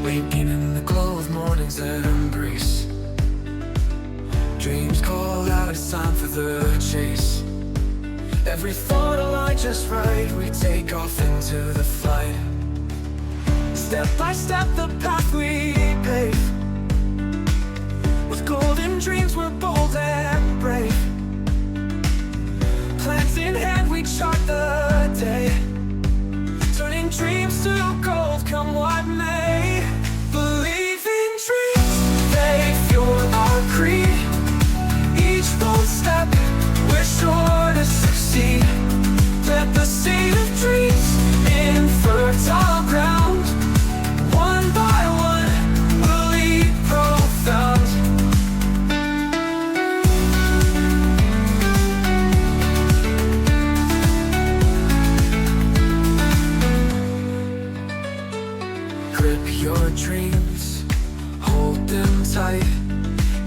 waking in the glow of mornings that embrace. Dreams call out, it's time for the chase. Every thought aligned just right, we take off into the flight. Step by step the path we pave. With golden dreams we're bold and brave. Plans in hand we chart the day, turning dreams to gold come what may. Believe in dreams, they fuel our creed. Each bold step we're sure to succeed. Plant the seed of dreams in fertile ground. One by one we'll lead profound. Grip your dreams, hold them tight.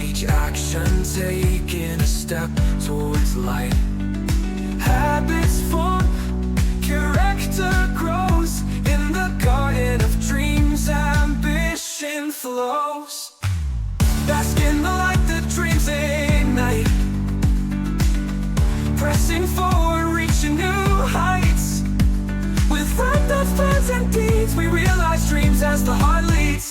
Each action taking a step towards light. Habits form, character grows. In the garden of dreams, ambition flows. Bask in the light that dreams ignite. Pressing forward, reaching new heights. With wrapped up plans and deeds, we realize dreams as the heart leads.